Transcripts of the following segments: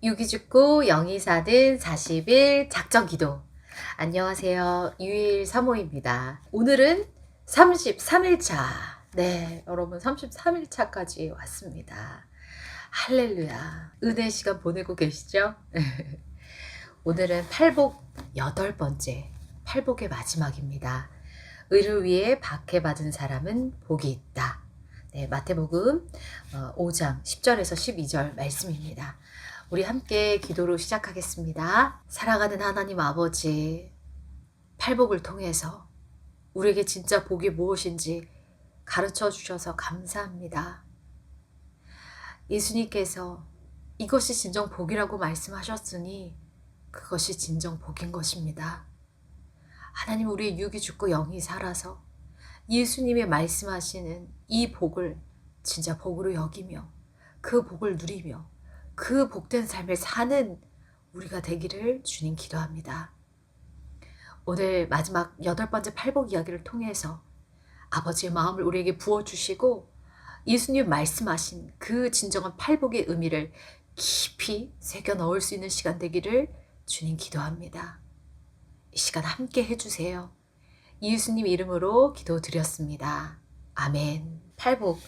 유기죽구 영이사든 40일 작전기도. 안녕하세요. 유일 사모입니다. 오늘은 33일차. 네, 여러분 33일차까지 왔습니다. 할렐루야. 은혜 시간 보내고 계시죠? 오늘은 팔복 8번째, 팔복의 마지막입니다. 의를 위해 박해받은 사람은 복이 있다. 네, 마태복음 5장 10절에서 12절 말씀입니다. 우리 함께 기도로 시작하겠습니다. 사랑하는 하나님 아버지, 팔복을 통해서 우리에게 진짜 복이 무엇인지 가르쳐 주셔서 감사합니다. 예수님께서 이것이 진정 복이라고 말씀하셨으니 그것이 진정 복인 것입니다. 하나님, 우리의 육이 죽고 영이 살아서 예수님의 말씀하시는 이 복을 진짜 복으로 여기며 그 복을 누리며 그 복된 삶을 사는 우리가 되기를 주님 기도합니다. 오늘 마지막 8번째 팔복 이야기를 통해서 아버지의 마음을 우리에게 부어주시고 예수님 말씀하신 그 진정한 팔복의 의미를 깊이 새겨 넣을 수 있는 시간 되기를 주님 기도합니다. 이 시간 함께 해주세요. 예수님 이름으로 기도드렸습니다. 아멘. 팔복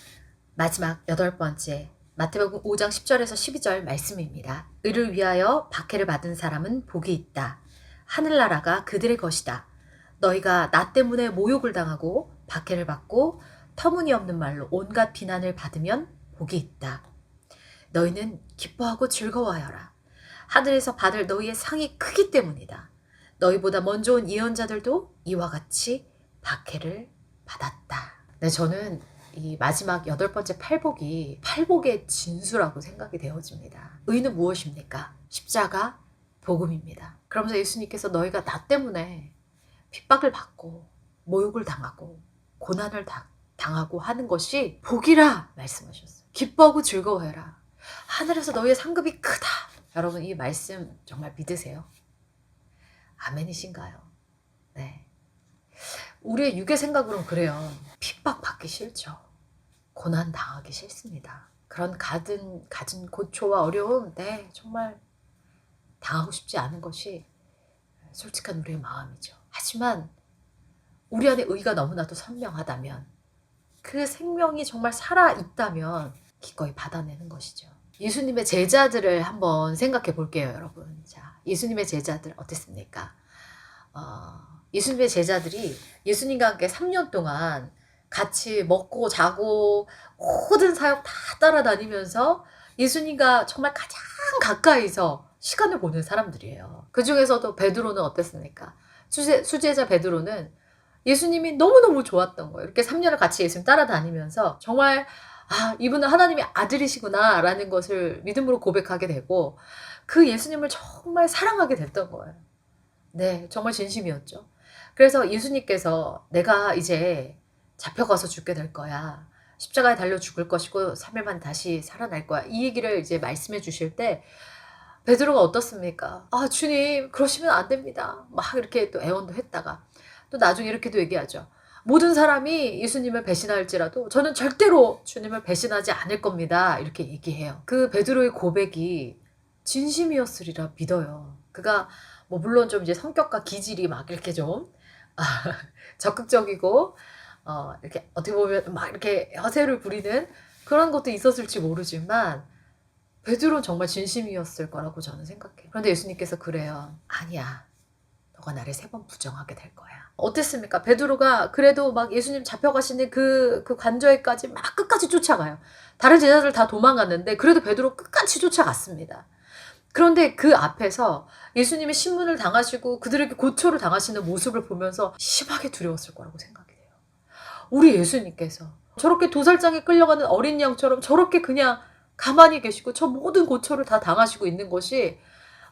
마지막 8번째 마태복음 5장 10절에서 12절 말씀입니다. 의를 위하여 박해를 받은 사람은 복이 있다. 하늘나라가 그들의 것이다. 너희가 나 때문에 모욕을 당하고 박해를 받고 터무니없는 말로 온갖 비난을 받으면 복이 있다. 너희는 기뻐하고 즐거워하여라. 하늘에서 받을 너희의 상이 크기 때문이다. 너희보다 먼저 온 예언자들도 이와 같이 박해를 받았다. 네, 저는 이 마지막 8번째 팔복이 팔복의 진수라고 생각이 되어집니다. 의는 무엇입니까? 십자가 복음입니다. 그러면서 예수님께서 너희가 나 때문에 핍박을 받고 모욕을 당하고 고난을 당하고 하는 것이 복이라 말씀하셨어요. 기뻐하고 즐거워해라. 하늘에서 너희의 상급이 크다. 여러분, 이 말씀 정말 믿으세요? 아멘이신가요? 네. 우리의 육의 생각으로는 그래요. 핍박받기 싫죠. 고난 당하기 싫습니다. 그런 가진 고초와 어려움, 네, 정말 당하고 싶지 않은 것이 솔직한 우리의 마음이죠. 하지만 우리 안에 의가 너무나도 선명하다면, 그 생명이 정말 살아있다면 기꺼이 받아내는 것이죠. 예수님의 제자들을 한번 생각해 볼게요, 여러분. 자, 예수님의 제자들 어땠습니까? 예수님의 제자들이 예수님과 함께 3년 동안 같이 먹고 자고 모든 사역 다 따라다니면서 예수님과 정말 가장 가까이서 시간을 보낸 사람들이에요. 그 중에서도 베드로는 어땠습니까? 수제자 베드로는 예수님이 너무너무 좋았던 거예요. 이렇게 3년을 같이 예수님 따라다니면서 정말 이분은 하나님의 아들이시구나 라는 것을 믿음으로 고백하게 되고 그 예수님을 정말 사랑하게 됐던 거예요. 네, 정말 진심이었죠. 그래서 예수님께서 내가 이제 잡혀가서 죽게 될 거야. 십자가에 달려 죽을 것이고 3일 만에 다시 살아날 거야. 이 얘기를 이제 말씀해 주실 때 베드로가 어떻습니까? 주님, 그러시면 안 됩니다. 막 이렇게 또 애원도 했다가 또 나중에 이렇게도 얘기하죠. 모든 사람이 예수님을 배신할지라도 저는 절대로 주님을 배신하지 않을 겁니다. 이렇게 얘기해요. 그 베드로의 고백이 진심이었으리라 믿어요. 그가 물론 좀 이제 성격과 기질이 막 이렇게 좀 적극적이고 이렇게 어떻게 보면 막 이렇게 허세를 부리는 그런 것도 있었을지 모르지만 베드로는 정말 진심이었을 거라고 저는 생각해요. 그런데 예수님께서 그래요. 아니야. 너가 나를 3번 부정하게 될 거야. 어땠습니까? 베드로가 그래도 막 예수님 잡혀가시는 그 관저에까지 막 끝까지 쫓아가요. 다른 제자들 다 도망갔는데 그래도 베드로 끝까지 쫓아갔습니다. 그런데 그 앞에서 예수님이 신문을 당하시고 그들에게 고초를 당하시는 모습을 보면서 심하게 두려웠을 거라고 생각이 돼요. 우리 예수님께서 저렇게 도살장에 끌려가는 어린 양처럼 저렇게 그냥 가만히 계시고 저 모든 고초를 다 당하시고 있는 것이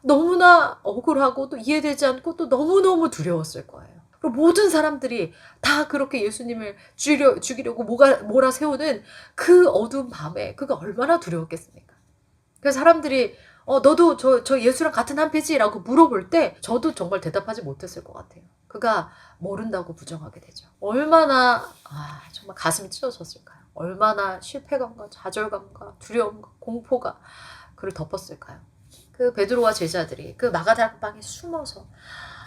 너무나 억울하고 또 이해되지 않고 또 너무너무 두려웠을 거예요. 그리고 모든 사람들이 다 그렇게 예수님을 죽이려고 몰아세우는 그 어두운 밤에 그가 얼마나 두려웠겠습니까? 그래서 사람들이 너도 저 예수랑 같은 한 패지라고 물어볼 때 저도 정말 대답하지 못했을 것 같아요. 그가 모른다고 부정하게 되죠. 얼마나 정말 가슴이 찢어졌을까요? 얼마나 실패감과 좌절감과 두려움과 공포가 그를 덮었을까요? 그 베드로와 제자들이 그 마가다락방에 숨어서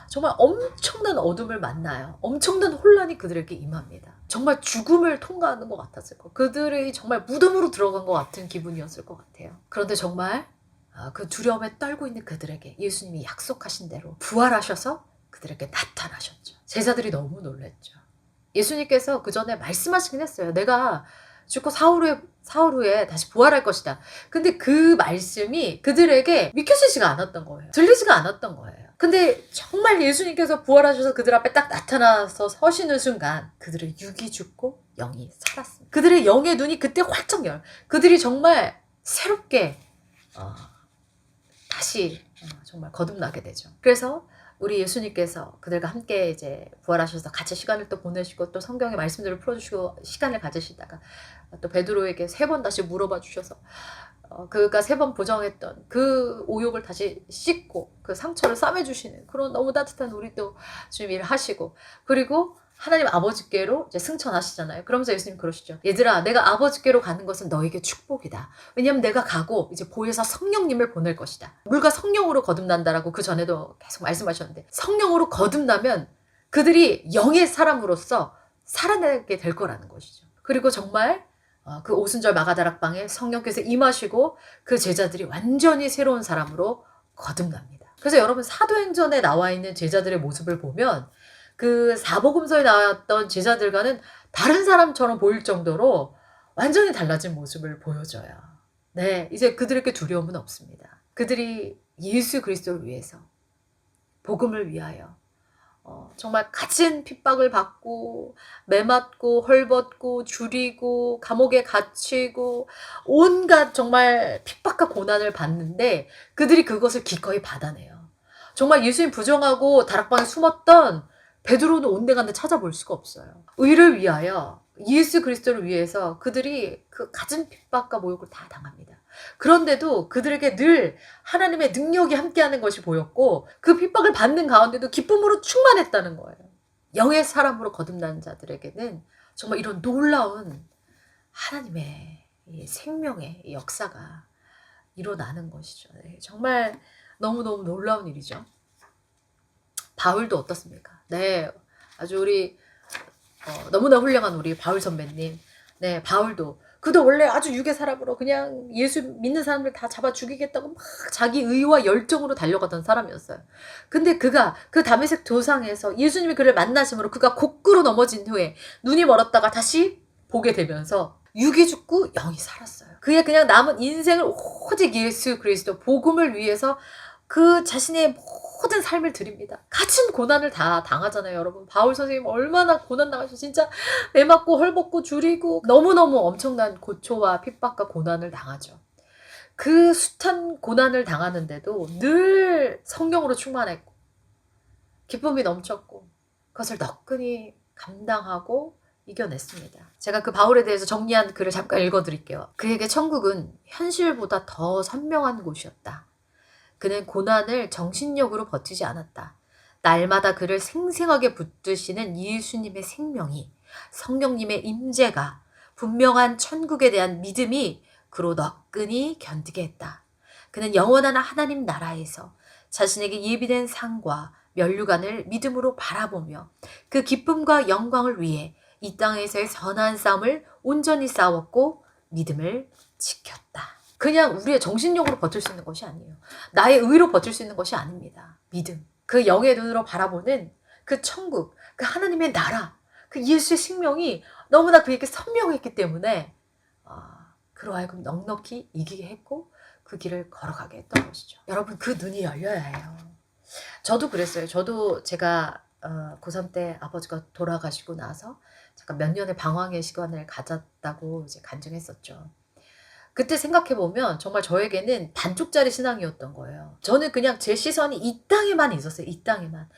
정말 엄청난 어둠을 만나요. 엄청난 혼란이 그들에게 임합니다. 정말 죽음을 통과하는 것 같았을 거. 그들이 정말 무덤으로 들어간 것 같은 기분이었을 것 같아요. 그런데 정말 그 두려움에 떨고 있는 그들에게 예수님이 약속하신 대로 부활하셔서 그들에게 나타나셨죠. 제자들이 너무 놀랐죠. 예수님께서 그 전에 말씀하시긴 했어요. 내가 죽고 사흘 후에 다시 부활할 것이다. 근데 그 말씀이 그들에게 믿겨지지가 않았던 거예요. 들리지가 않았던 거예요. 근데 정말 예수님께서 부활하셔서 그들 앞에 딱 나타나서 서시는 순간 그들의 육이 죽고 영이 살았습니다. 그들의 영의 눈이 그때 활짝 열어요. 그들이 정말 새롭게 다시 정말 거듭나게 되죠. 그래서 우리 예수님께서 그들과 함께 이제 부활하셔서 같이 시간을 또 보내시고 또 성경의 말씀들을 풀어주시고 시간을 가지시다가 또 베드로에게 3번 다시 물어봐 주셔서 그가 3번 부정했던 그 오욕을 다시 씻고 그 상처를 싸매주시는 그런 너무 따뜻한 우리 또 주님 일을 하시고, 그리고 하나님 아버지께로 이제 승천하시잖아요. 그러면서 예수님 그러시죠. 얘들아, 내가 아버지께로 가는 것은 너에게 축복이다. 왜냐하면 내가 가고 이제 보혜사 성령님을 보낼 것이다. 물과 성령으로 거듭난다라고 그 전에도 계속 말씀하셨는데, 성령으로 거듭나면 그들이 영의 사람으로서 살아나게 될 거라는 것이죠. 그리고 정말 그 오순절 마가다락방에 성령께서 임하시고 그 제자들이 완전히 새로운 사람으로 거듭납니다. 그래서 여러분, 사도행전에 나와 있는 제자들의 모습을 보면 그 사복음서에 나왔던 제자들과는 다른 사람처럼 보일 정도로 완전히 달라진 모습을 보여줘요. 네, 이제 그들에게 두려움은 없습니다. 그들이 예수 그리스도를 위해서, 복음을 위하여 정말 갇힌 핍박을 받고 매맞고 헐벗고 줄이고 감옥에 갇히고 온갖 정말 핍박과 고난을 받는데 그들이 그것을 기꺼이 받아내요. 정말 예수님 부정하고 다락방에 숨었던 베드로는 온데간데 찾아볼 수가 없어요. 의를 위하여, 예수 그리스도를 위해서 그들이 그 갖은 핍박과 모욕을 다 당합니다. 그런데도 그들에게 늘 하나님의 능력이 함께하는 것이 보였고 그 핍박을 받는 가운데도 기쁨으로 충만했다는 거예요. 영의 사람으로 거듭난 자들에게는 정말 이런 놀라운 하나님의 이 생명의 역사가 일어나는 것이죠. 네, 정말 너무너무 놀라운 일이죠. 바울도 어떻습니까? 네, 아주 우리 너무나 훌륭한 우리 바울 선배님. 네, 바울도 그도 원래 아주 유괴 사람으로 그냥 예수 믿는 사람들 다 잡아 죽이겠다고 막 자기 의와 열정으로 달려가던 사람이었어요. 근데 그가 그 다메섹 도상에서 예수님이 그를 만나심으로 그가 곡구로 넘어진 후에 눈이 멀었다가 다시 보게 되면서 육이 죽고 영이 살았어요. 그의 그냥 남은 인생을 오직 예수 그리스도 복음을 위해서 그 자신의 모든 삶을 드립니다. 갇힌 고난을 다 당하잖아요, 여러분. 바울 선생님 얼마나 고난 당하셔. 진짜 매맞고 헐벗고 줄이고 너무너무 엄청난 고초와 핍박과 고난을 당하죠. 그 숱한 고난을 당하는데도 늘 성령으로 충만했고 기쁨이 넘쳤고 그것을 너끈히 감당하고 이겨냈습니다. 제가 그 바울에 대해서 정리한 글을 잠깐 읽어드릴게요. 그에게 천국은 현실보다 더 선명한 곳이었다. 그는 고난을 정신력으로 버티지 않았다. 날마다 그를 생생하게 붙드시는 예수님의 생명이, 성령님의 임재가, 분명한 천국에 대한 믿음이 그로 너끈히 견디게 했다. 그는 영원한 하나님 나라에서 자신에게 예비된 상과 면류관을 믿음으로 바라보며 그 기쁨과 영광을 위해 이 땅에서의 선한 싸움을 온전히 싸웠고 믿음을 지켰다. 그냥 우리의 정신력으로 버틸 수 있는 것이 아니에요. 나의 의로 버틸 수 있는 것이 아닙니다. 믿음. 그 영의 눈으로 바라보는 그 천국, 그 하나님의 나라, 그 예수의 생명이 너무나 그에게 선명했기 때문에 그로 하여금 넉넉히 이기게 했고 그 길을 걸어가게 했던 것이죠. 여러분, 그 눈이 열려야 해요. 저도 그랬어요. 저도 제가 고3 때 아버지가 돌아가시고 나서 잠깐 몇 년의 방황의 시간을 가졌다고 이제 간증했었죠. 그때 생각해보면 정말 저에게는 반쪽짜리 신앙이었던 거예요. 저는 그냥 제 시선이 이 땅에만 있었어요. 이 땅에만.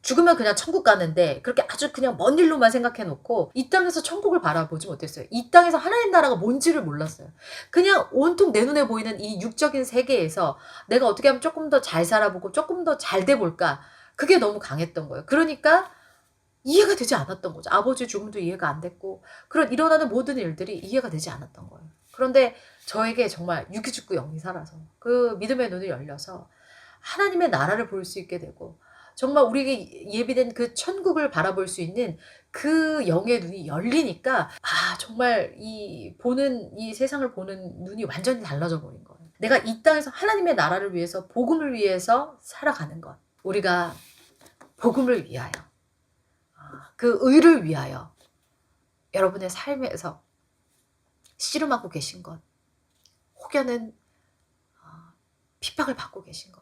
죽으면 그냥 천국 가는데 그렇게 아주 그냥 먼 일로만 생각해놓고 이 땅에서 천국을 바라보지 못했어요. 이 땅에서 하나님 나라가 뭔지를 몰랐어요. 그냥 온통 내 눈에 보이는 이 육적인 세계에서 내가 어떻게 하면 조금 더 잘 살아보고 조금 더 잘 돼볼까, 그게 너무 강했던 거예요. 그러니까 이해가 되지 않았던 거죠. 아버지 죽음도 이해가 안 됐고 그런 일어나는 모든 일들이 이해가 되지 않았던 거예요. 그런데 저에게 정말 육이 죽고 영이 살아서 그 믿음의 눈이 열려서 하나님의 나라를 볼 수 있게 되고 정말 우리에게 예비된 그 천국을 바라볼 수 있는 그 영의 눈이 열리니까 정말 이 세상을 보는 눈이 완전히 달라져 버린 거예요. 내가 이 땅에서 하나님의 나라를 위해서 복음을 위해서 살아가는 것. 우리가 복음을 위하여 그 의를 위하여 여러분의 삶에서 씨름하고 계신 것, 혹여는 핍박을 받고 계신 것,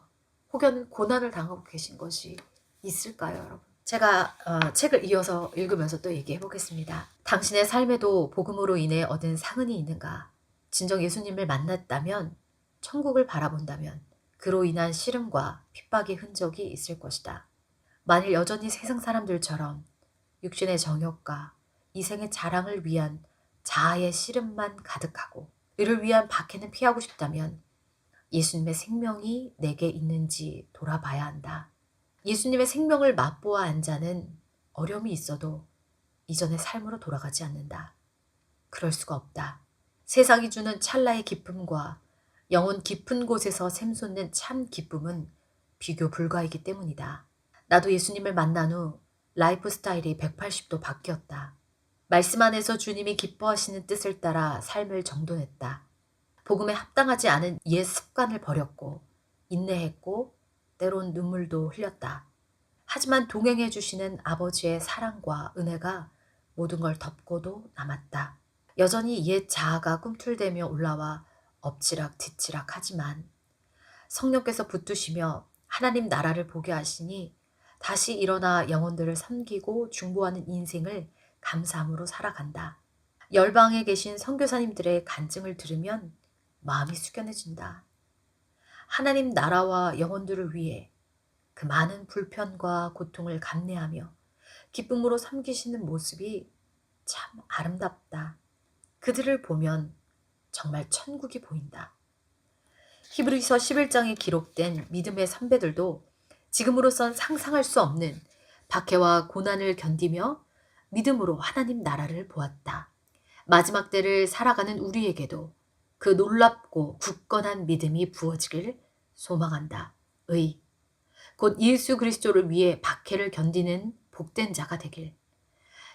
혹여는 고난을 당하고 계신 것이 있을까요, 여러분? 제가 책을 이어서 읽으면서 또 얘기해 보겠습니다. 당신의 삶에도 복음으로 인해 얻은 상흔이 있는가? 진정 예수님을 만났다면, 천국을 바라본다면 그로 인한 씨름과 핍박의 흔적이 있을 것이다. 만일 여전히 세상 사람들처럼 육신의 정욕과 이생의 자랑을 위한 자아의 씨름만 가득하고 이를 위한 박해는 피하고 싶다면 예수님의 생명이 내게 있는지 돌아봐야 한다. 예수님의 생명을 맛보아한 자는 어려움이 있어도 이전의 삶으로 돌아가지 않는다. 그럴 수가 없다. 세상이 주는 찰나의 기쁨과 영혼 깊은 곳에서 샘솟는 참 기쁨은 비교 불가이기 때문이다. 나도 예수님을 만난 후 라이프 스타일이 180도 바뀌었다. 말씀 안에서 주님이 기뻐하시는 뜻을 따라 삶을 정돈했다. 복음에 합당하지 않은 옛 습관을 버렸고 인내했고 때론 눈물도 흘렸다. 하지만 동행해 주시는 아버지의 사랑과 은혜가 모든 걸 덮고도 남았다. 여전히 옛 자아가 꿈틀대며 올라와 엎치락 뒤치락 하지만 성령께서 붙드시며 하나님 나라를 보게 하시니 다시 일어나 영혼들을 섬기고 중보하는 인생을 감사함으로 살아간다. 열방에 계신 선교사님들의 간증을 들으면 마음이 숙연해진다. 하나님 나라와 영혼들을 위해 그 많은 불편과 고통을 감내하며 기쁨으로 섬기시는 모습이 참 아름답다. 그들을 보면 정말 천국이 보인다. 히브리서 11장에 기록된 믿음의 선배들도 지금으로선 상상할 수 없는 박해와 고난을 견디며 믿음으로 하나님 나라를 보았다. 마지막 때를 살아가는 우리에게도 그 놀랍고 굳건한 믿음이 부어지길 소망한다. 곧 예수 그리스도를 위해 박해를 견디는 복된 자가 되길.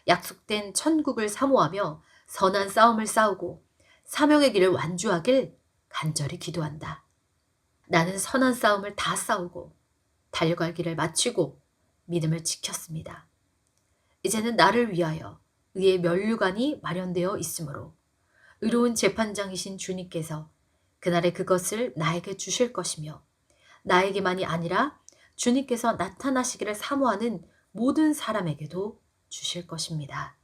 약속된 천국을 사모하며 선한 싸움을 싸우고 사명의 길을 완주하길 간절히 기도한다. 나는 선한 싸움을 다 싸우고 달려갈 길을 마치고 믿음을 지켰습니다. 이제는 나를 위하여 의의 면류관이 마련되어 있으므로 의로운 재판장이신 주님께서 그날에 그것을 나에게 주실 것이며 나에게만이 아니라 주님께서 나타나시기를 사모하는 모든 사람에게도 주실 것입니다.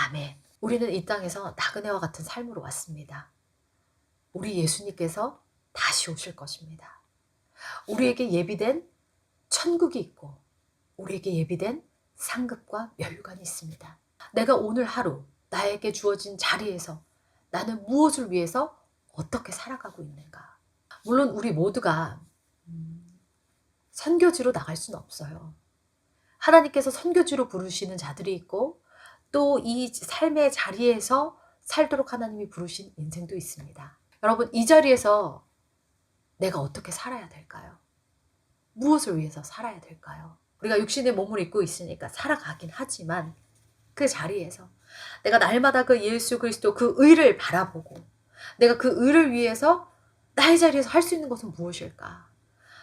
아멘. 우리는 이 땅에서 나그네와 같은 삶으로 왔습니다. 우리 예수님께서 다시 오실 것입니다. 우리에게 예비된 천국이 있고 우리에게 예비된 상급과 면류관이 있습니다. 내가 오늘 하루 나에게 주어진 자리에서 나는 무엇을 위해서 어떻게 살아가고 있는가. 물론 우리 모두가 선교지로 나갈 수는 없어요. 하나님께서 선교지로 부르시는 자들이 있고 또 이 삶의 자리에서 살도록 하나님이 부르신 인생도 있습니다. 여러분, 이 자리에서 내가 어떻게 살아야 될까요? 무엇을 위해서 살아야 될까요? 우리가 육신의 몸을 입고 있으니까 살아가긴 하지만 그 자리에서 내가 날마다 그 예수 그리스도 그 의를 바라보고 내가 그 의를 위해서 나의 자리에서 할 수 있는 것은 무엇일까?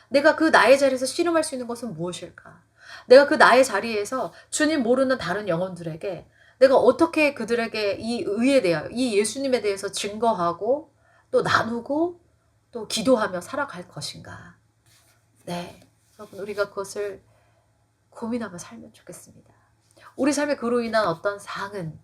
내가 그 나의 자리에서 씨름할 수 있는 것은 무엇일까? 내가 그 나의 자리에서 주님 모르는 다른 영혼들에게 내가 어떻게 그들에게 이 의에 대하여 이 예수님에 대해서 증거하고 또 나누고 또 기도하며 살아갈 것인가? 네, 여러분, 우리가 그것을 고민하며 살면 좋겠습니다. 우리 삶에 그로 인한 어떤 상흔,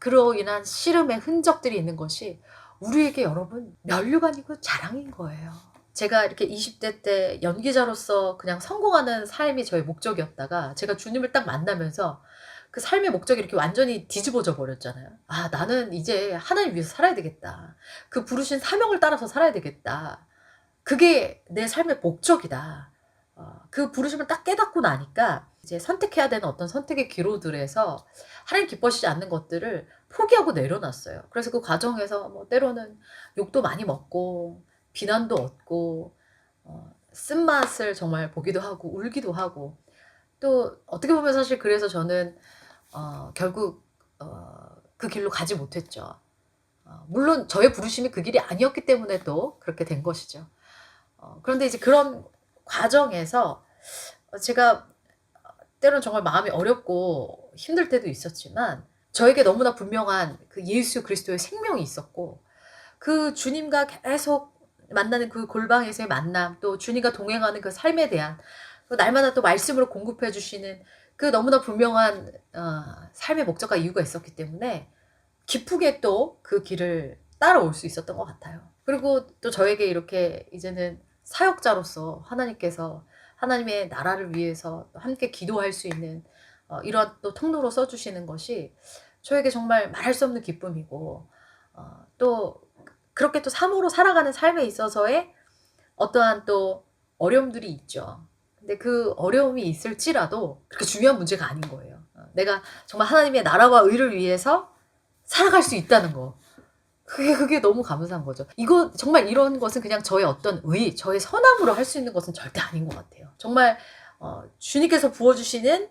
그로 인한 씨름의 흔적들이 있는 것이 우리에게 여러분 면류관이고 자랑인 거예요. 제가 이렇게 20대 때 연기자로서 그냥 성공하는 삶이 저의 목적이었다가 제가 주님을 딱 만나면서 그 삶의 목적이 이렇게 완전히 뒤집어져 버렸잖아요. 나는 이제 하나님 위해서 살아야 되겠다. 그 부르신 사명을 따라서 살아야 되겠다. 그게 내 삶의 목적이다. 그 부르심을 딱 깨닫고 나니까 이제 선택해야 되는 어떤 선택의 기로들에서 하나님 기뻐하시지 않는 것들을 포기하고 내려놨어요. 그래서 그 과정에서 뭐 때로는 욕도 많이 먹고 비난도 얻고 쓴맛을 정말 보기도 하고 울기도 하고, 또 어떻게 보면 사실 그래서 저는 결국 그 길로 가지 못했죠. 물론 저의 부르심이 그 길이 아니었기 때문에 또 그렇게 된 것이죠. 그런데 이제 그런 과정에서 제가 때로는 정말 마음이 어렵고 힘들 때도 있었지만, 저에게 너무나 분명한 그 예수 그리스도의 생명이 있었고, 그 주님과 계속 만나는 그 골방에서의 만남, 또 주님과 동행하는 그 삶에 대한 날마다 또 말씀으로 공급해 주시는 그 너무나 분명한 삶의 목적과 이유가 있었기 때문에 기쁘게 또 그 길을 따라올 수 있었던 것 같아요. 그리고 또 저에게 이렇게 이제는 사역자로서 하나님께서 하나님의 나라를 위해서 함께 기도할 수 있는 이런 또 통로로 써주시는 것이 저에게 정말 말할 수 없는 기쁨이고, 또 그렇게 또 삶으로 살아가는 삶에 있어서의 어떠한 또 어려움들이 있죠. 근데 그 어려움이 있을지라도 그렇게 중요한 문제가 아닌 거예요. 내가 정말 하나님의 나라와 의를 위해서 살아갈 수 있다는 거. 그게 너무 감사한 거죠. 이거 정말 이런 것은 그냥 저의 어떤 저의 선함으로 할 수 있는 것은 절대 아닌 것 같아요. 정말 주님께서 부어주시는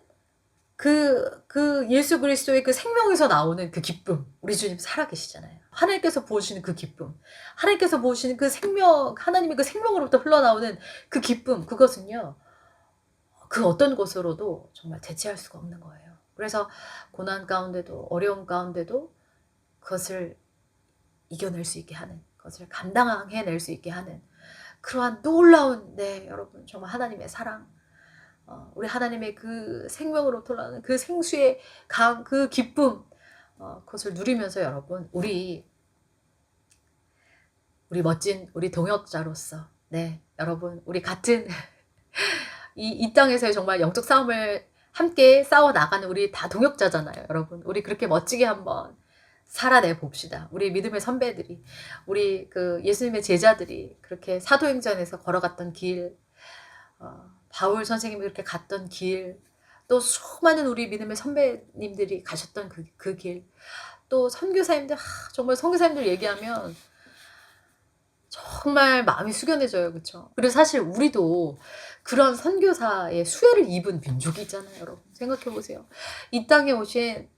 그 예수 그리스도의 그 생명에서 나오는 그 기쁨. 우리 주님 살아계시잖아요. 하나님께서 부어주시는 그 기쁨. 하나님께서 부어주시는 그 생명, 하나님의 그 생명으로부터 흘러나오는 그 기쁨. 그것은요, 그 어떤 것으로도 정말 대체할 수가 없는 거예요. 그래서 고난 가운데도, 어려움 가운데도 그것을 이겨낼 수 있게 하는, 그것을 감당해낼 수 있게 하는 그러한 놀라운, 네, 여러분, 정말 하나님의 사랑, 우리 하나님의 그 생명으로 돌아오는 그 생수의 강, 그 기쁨, 그것을 누리면서 여러분, 우리 멋진 우리 동역자로서, 네, 여러분, 우리 같은 이 땅에서의 정말 영적 싸움을 함께 싸워 나가는 우리 다 동역자잖아요, 여러분. 우리 그렇게 멋지게 한번 살아내 봅시다. 우리 믿음의 선배들이, 우리 그 예수님의 제자들이 그렇게 사도행전에서 걸어갔던 길, 바울 선생님이 그렇게 갔던 길, 또 수많은 우리 믿음의 선배님들이 가셨던 그 길, 또 선교사님들, 정말 선교사님들 얘기하면 정말 마음이 숙연해져요. 그렇죠? 그리고 사실 우리도 그런 선교사의 수혜를 입은 민족이잖아요, 여러분. 생각해 보세요. 이 땅에 오신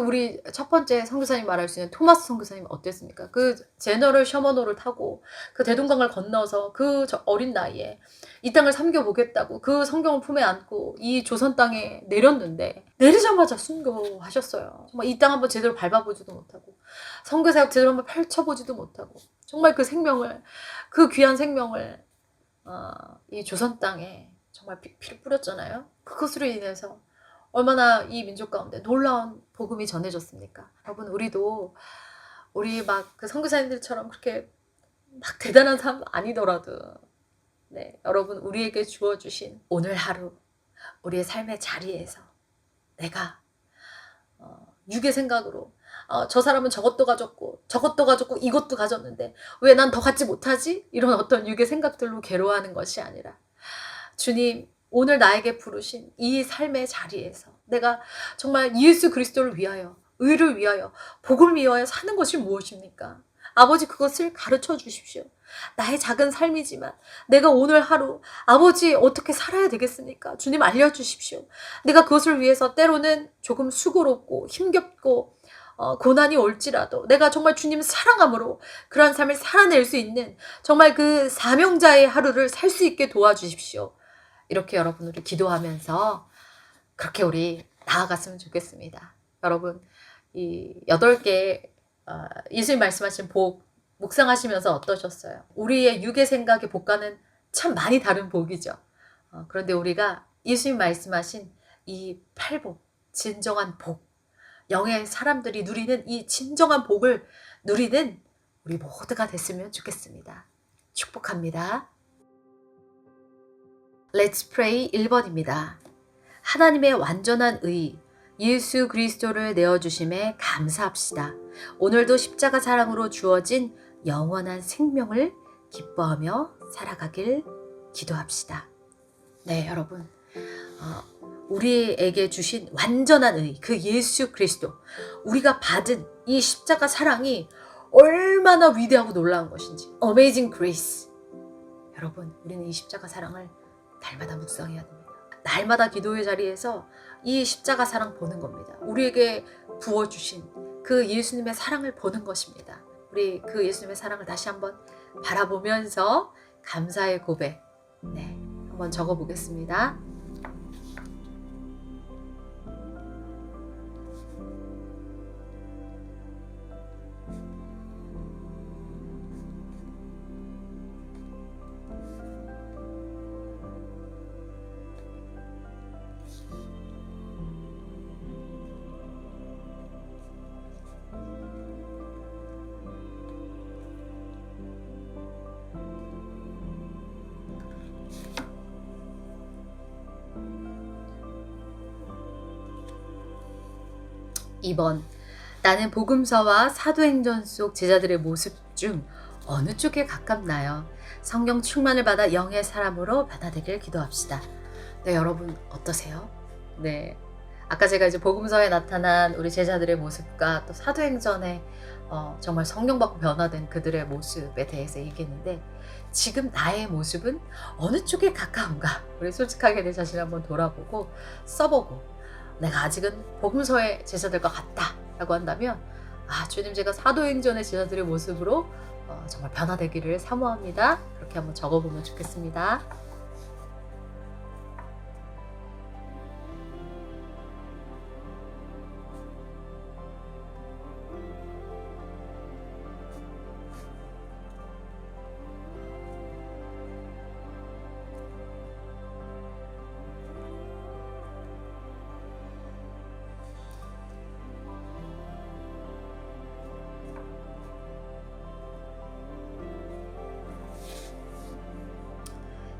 우리 첫 번째 선교사님 말할 수 있는 토마스 선교사님 어땠습니까? 그 제너럴 셔먼호를 타고 그 대동강을 건너서 그 어린 나이에 이 땅을 섬겨보겠다고 그 성경을 품에 안고 이 조선 땅에 내렸는데, 내리자마자 순교하셨어요. 정말 이 땅 한번 제대로 밟아보지도 못하고 선교사역 제대로 한번 펼쳐보지도 못하고, 정말 그 생명을, 그 귀한 생명을 이 조선 땅에 정말 피를 뿌렸잖아요. 그것으로 인해서 얼마나 이 민족 가운데 놀라운 복음이 전해졌습니까? 여러분, 우리 막 그 선교사님들처럼 그렇게 막 대단한 삶 아니더라도, 네, 여러분, 우리에게 주어주신 오늘 하루, 우리의 삶의 자리에서 내가 육의 생각으로 저 사람은 저것도 가졌고 이것도 가졌는데 왜 난 더 갖지 못하지? 이런 어떤 육의 생각들로 괴로워하는 것이 아니라, 주님, 오늘 나에게 부르신 이 삶의 자리에서 내가 정말 예수 그리스도를 위하여, 의를 위하여, 복을 위하여 사는 것이 무엇입니까? 아버지, 그것을 가르쳐 주십시오. 나의 작은 삶이지만 내가 오늘 하루, 아버지, 어떻게 살아야 되겠습니까? 주님, 알려주십시오. 내가 그것을 위해서 때로는 조금 수고롭고 힘겹고 고난이 올지라도 내가 정말 주님 사랑함으로 그러한 삶을 살아낼 수 있는 정말 그 사명자의 하루를 살 수 있게 도와주십시오. 이렇게 여러분, 우리 기도하면서 그렇게 우리 나아갔으면 좋겠습니다. 여러분, 이 8개 예수님 말씀하신 복 묵상하시면서 어떠셨어요? 우리의 육의 생각의 복과는 참 많이 다른 복이죠. 그런데 우리가 예수님 말씀하신 이 8복, 진정한 복, 영의 사람들이 누리는 이 진정한 복을 누리는 우리 모두가 됐으면 좋겠습니다. 축복합니다. Let's pray 1번입니다. 하나님의 완전한 의, 예수 그리스도를 내어주심에 감사합시다. 오늘도 십자가 사랑으로 주어진 영원한 생명을 기뻐하며 살아가길 기도합시다. 네, 여러분. 우리에게 주신 완전한 의, 그 예수 그리스도, 우리가 받은 이 십자가 사랑이 얼마나 위대하고 놀라운 것인지. Amazing Grace. 여러분, 우리는 이 십자가 사랑을 날마다 묵상해야 됩니다. 날마다 기도의 자리에서 이 십자가 사랑 보는 겁니다. 우리에게 부어주신 그 예수님의 사랑을 보는 것입니다. 우리 그 예수님의 사랑을 다시 한번 바라보면서 감사의 고백, 한번 적어보겠습니다. 2번. 나는 복음서와 사도행전 속 제자들의 모습 중 어느 쪽에 가깝나요? 성령 충만을 받아 영의 사람으로 변화되길 기도합시다. 네, 여러분 어떠세요? 네. 아까 제가 이제 복음서에 나타난 우리 제자들의 모습과 또 사도행전에 정말 성령 받고 변화된 그들의 모습에 대해서 얘기했는데, 지금 나의 모습은 어느 쪽에 가까운가? 우리 솔직하게 내 자신을 한번 돌아보고 써보고, 내가 아직은 복음서의 제자들과 같다라고 한다면, 주님, 제가 사도행전의 제자들의 모습으로 정말 변화되기를 사모합니다. 그렇게 한번 적어보면 좋겠습니다.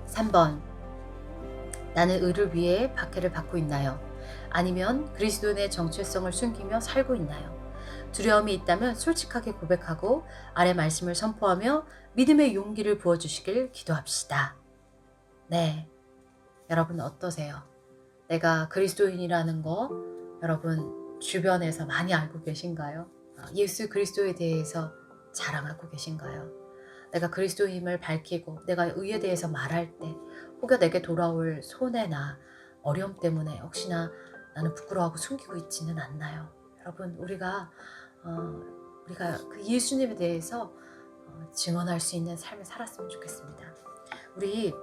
삼 번. 나는 의를 위해 박해를 받고 있나요? 아니면 그리스도인의 정체성을 숨기며 살고 있나요? 두려움이 있다면 솔직하게 고백하고 아래 말씀을 선포하며 믿음의 용기를 부어주시길 기도합시다. 네, 여러분 어떠세요? 내가 그리스도인이라는 거 여러분 주변에서 많이 알고 계신가요? 예수 그리스도에 대해서 자랑하고 계신가요? 내가 그리스도임을 밝히고 내가 의에 대해서 말할 때 혹여 내게 돌아올 손해나 어려움 때문에 혹시나 나는 부끄러워하고 숨기고 있지는 않나요? 여러분, 우리가 그 예수님에 대해서 증언할 수 있는 삶을 살았으면 좋겠습니다. 우리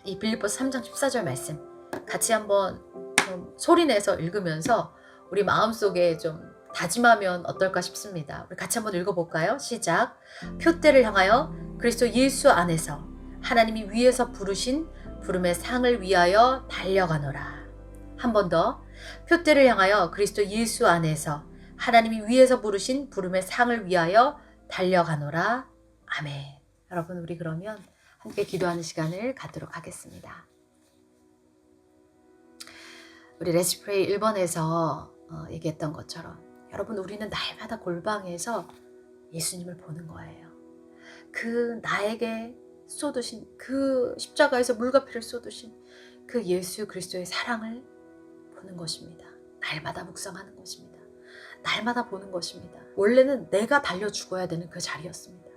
이 빌립보서 3장 14절 말씀 같이 한번 좀 소리내서 읽으면서 우리 마음속에 좀 다짐하면 어떨까 싶습니다. 우리 같이 한번 읽어볼까요? 시작. 표대를 향하여 그리스도 예수 안에서 하나님이 위에서 부르신 부름의 상을 위하여 달려가노라. 한 번 더. 표대를 향하여 그리스도 예수 안에서 하나님이 위에서 부르신 부름의 상을 위하여 달려가노라. 아멘. 여러분, 우리 그러면 함께 기도하는 시간을 갖도록 하겠습니다. 우리 Let's Pray 1번에서 얘기했던 것처럼 여러분, 우리는 날마다 골방에서 예수님을 보는 거예요. 그 나에게 쏟으신 그 십자가에서 물과 피를 쏟으신 그 예수 그리스도의 사랑을 보는 것입니다. 날마다 묵상하는 것입니다. 날마다 보는 것입니다. 원래는 내가 달려 죽어야 되는 그 자리였습니다.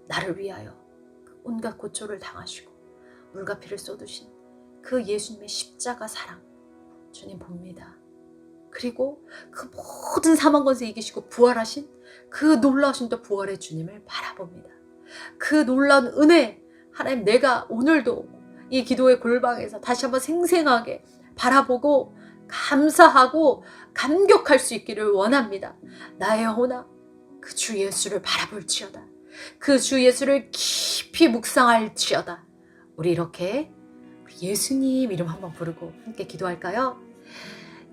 나를 위하여 온갖 고초를 당하시고 물과 피를 쏟으신 그 예수님의 십자가 사랑 주님 봅니다. 그리고 그 모든 사망 권세 이기시고 부활하신 그 놀라우신 또 부활의 주님을 바라봅니다. 그 놀라운 은혜, 하나님, 내가 오늘도 이 기도의 골방에서 다시 한번 생생하게 바라보고 감사하고 감격할 수 있기를 원합니다. 나의 영혼아, 그 주 예수를 바라볼지어다. 그 주 예수를 깊이 묵상할지어다. 우리 이렇게 예수님 이름 한번 부르고 함께 기도할까요?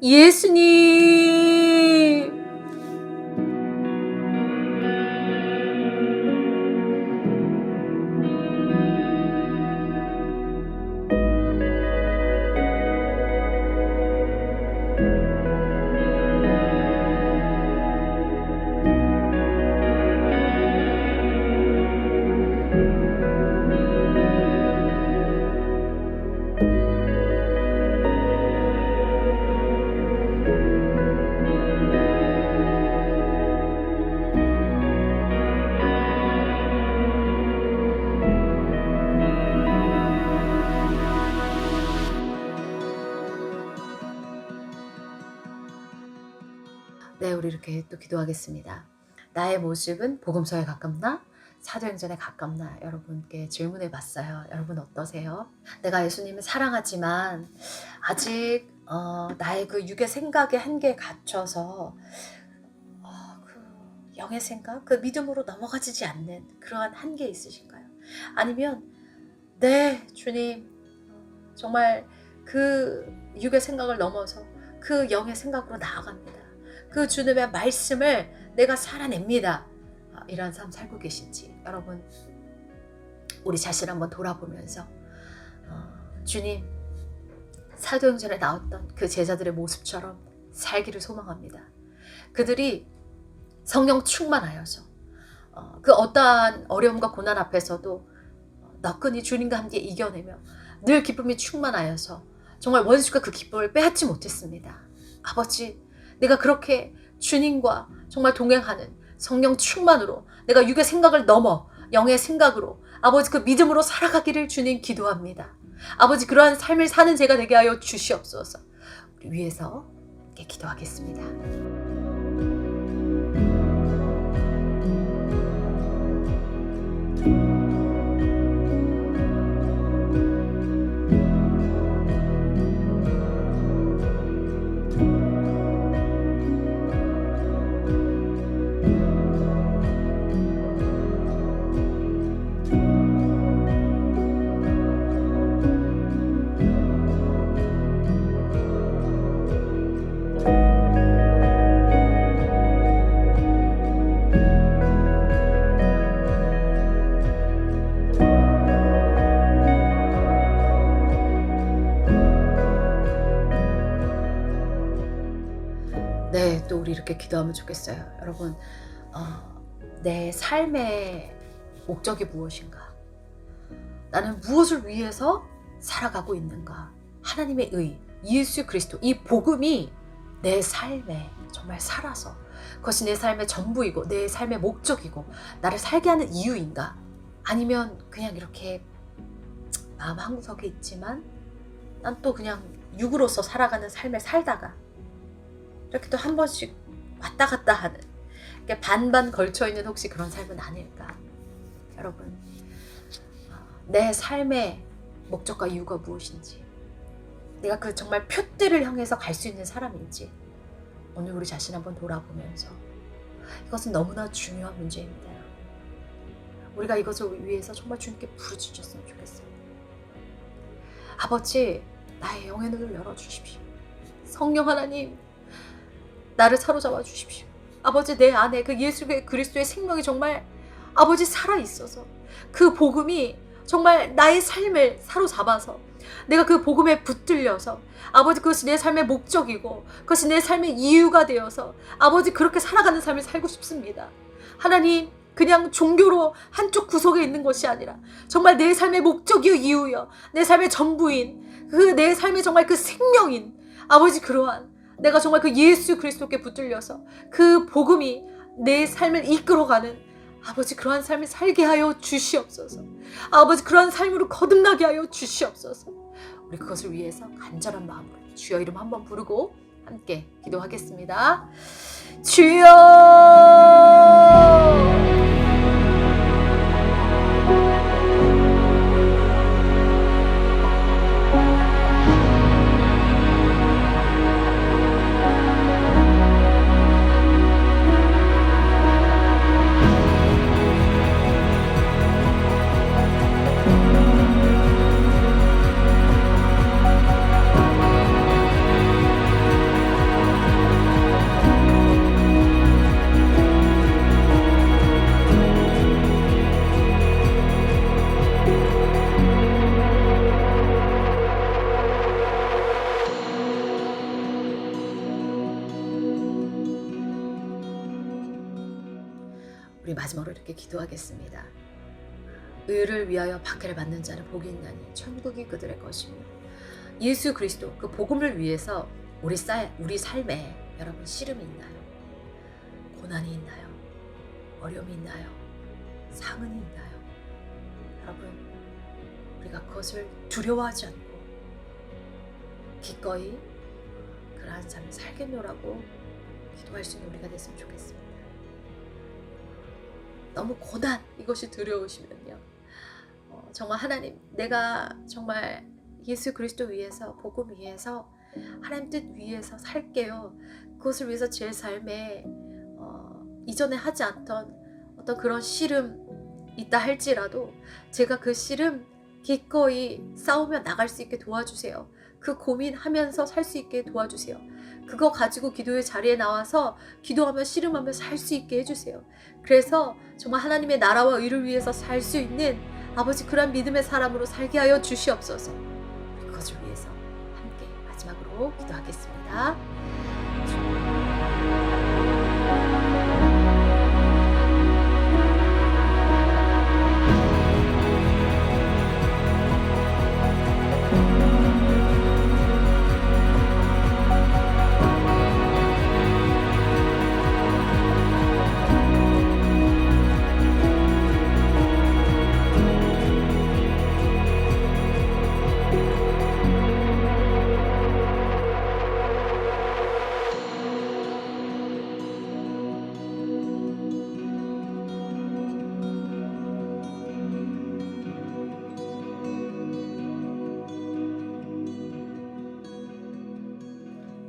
예수님, 이렇게 또 기도하겠습니다. 나의 모습은 복음서에 가깝나? 사도행전에 가깝나? 여러분께 질문해 봤어요. 여러분 어떠세요? 내가 예수님을 사랑하지만 아직 나의 그 육의 생각의 한계에 갇혀서 그 영의 생각, 그 믿음으로 넘어가지지 않는 그러한 한계에 있으신가요? 아니면 네 주님, 정말 그 육의 생각을 넘어서 그 영의 생각으로 나아갑니다. 그 주님의 말씀을 내가 살아냅니다. 이러한 삶 살고 계신지 여러분 우리 자신 한번 돌아보면서 주님, 사도행전에 나왔던 그 제자들의 모습처럼 살기를 소망합니다. 그들이 성령 충만하여서 그 어떠한 어려움과 고난 앞에서도 너끈히 주님과 함께 이겨내며 늘 기쁨이 충만하여서 정말 원수가 그 기쁨을 빼앗지 못했습니다. 아버지, 내가 그렇게 주님과 정말 동행하는 성령 충만으로 내가 육의 생각을 넘어 영의 생각으로 아버지 그 믿음으로 살아가기를 주님 기도합니다. 아버지, 그러한 삶을 사는 제가 되게 하여 주시옵소서. 우리 위해서 함께 기도하겠습니다. 네, 또 우리 이렇게 기도하면 좋겠어요. 여러분, 내 삶의 목적이 무엇인가? 나는 무엇을 위해서 살아가고 있는가? 하나님의 의, 예수 그리스도, 이 복음이 내 삶에 정말 살아서 그것이 내 삶의 전부이고 내 삶의 목적이고 나를 살게 하는 이유인가? 아니면 그냥 이렇게 마음 한구석에 있지만 난 또 그냥 육으로서 살아가는 삶을 살다가 이렇게 또 한 번씩 왔다 갔다 하는, 반반 걸쳐있는 혹시 그런 삶은 아닐까? 여러분, 내 삶의 목적과 이유가 무엇인지, 내가 그 정말 표대를 향해서 갈 수 있는 사람인지 오늘 우리 자신 한번 돌아보면서, 이것은 너무나 중요한 문제입니다. 우리가 이것을 위해서 정말 주님께 부르짖었으면 좋겠어요. 아버지, 나의 영의 눈을 열어주십시오. 성령 하나님, 나를 사로잡아 주십시오. 아버지, 내 안에 그 예수 그리스도의 생명이 정말 아버지 살아있어서 그 복음이 정말 나의 삶을 사로잡아서 내가 그 복음에 붙들려서 아버지 그것이 내 삶의 목적이고 그것이 내 삶의 이유가 되어서 아버지 그렇게 살아가는 삶을 살고 싶습니다. 하나님, 그냥 종교로 한쪽 구석에 있는 것이 아니라 정말 내 삶의 목적이요 이유요, 내 삶의 전부인 그 내 삶의 정말 그 생명인 아버지, 그러한 내가 정말 그 예수 그리스도께 붙들려서 그 복음이 내 삶을 이끌어가는 아버지 그러한 삶을 살게 하여 주시옵소서. 아버지, 그러한 삶으로 거듭나게 하여 주시옵소서. 우리 그것을 위해서 간절한 마음으로 주여 이름 한번 부르고 함께 기도하겠습니다. 주여! 우리 마지막으로 이렇게 기도하겠습니다. 의를 위하여 박해를 받는 자는 복이 있나니 천국이 그들의 것이며, 예수 그리스도 그 복음을 위해서 우리 삶에 여러분 시름이 있나요? 고난이 있나요? 어려움이 있나요? 상흔이 있나요? 여러분, 우리가 그것을 두려워하지 않고 기꺼이 그러한 삶을 살겠노라고 기도할 수 있는 우리가 됐으면 좋겠습니다. 너무 고난 이것이 두려우시면요, 정말 하나님, 내가 정말 예수 그리스도 위해서, 복음 위해서, 하나님 뜻 위해서 살게요. 그것을 위해서 제 삶에 이전에 하지 않던 어떤 그런 씨름 있다 할지라도 제가 그 씨름 기꺼이 싸우며 나갈 수 있게 도와주세요. 그 고민하면서 살 수 있게 도와주세요. 그거 가지고 기도의 자리에 나와서 기도하며 씨름하며 살 수 있게 해주세요. 그래서 정말 하나님의 나라와 의를 위해서 살 수 있는 아버지, 그런 믿음의 사람으로 살게 하여 주시옵소서. 그것을 위해서 함께 마지막으로 기도하겠습니다.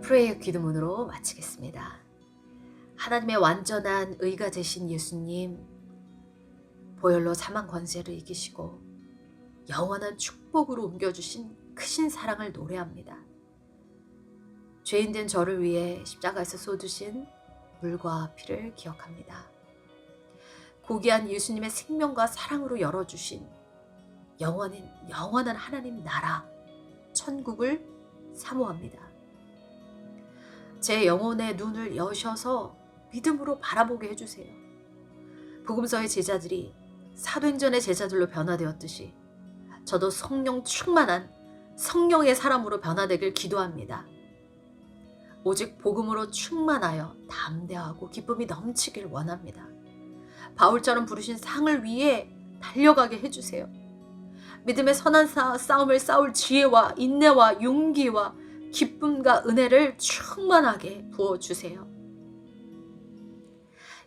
프레이어 기도문으로 마치겠습니다. 하나님의 완전한 의가 되신 예수님, 보혈로 사망 권세를 이기시고 영원한 축복으로 옮겨주신 크신 사랑을 노래합니다. 죄인된 저를 위해 십자가에서 쏟으신 물과 피를 기억합니다. 고귀한 예수님의 생명과 사랑으로 열어주신 영원한 하나님 나라, 천국을 사모합니다. 제 영혼의 눈을 여셔서 믿음으로 바라보게 해주세요. 복음서의 제자들이 사도행전의 제자들로 변화되었듯이 저도 성령 충만한 성령의 사람으로 변화되길 기도합니다. 오직 복음으로 충만하여 담대하고 기쁨이 넘치길 원합니다. 바울처럼 부르신 상을 위해 달려가게 해주세요. 믿음의 선한 싸움을 싸울 지혜와 인내와 용기와 기쁨과 은혜를 충만하게 부어주세요.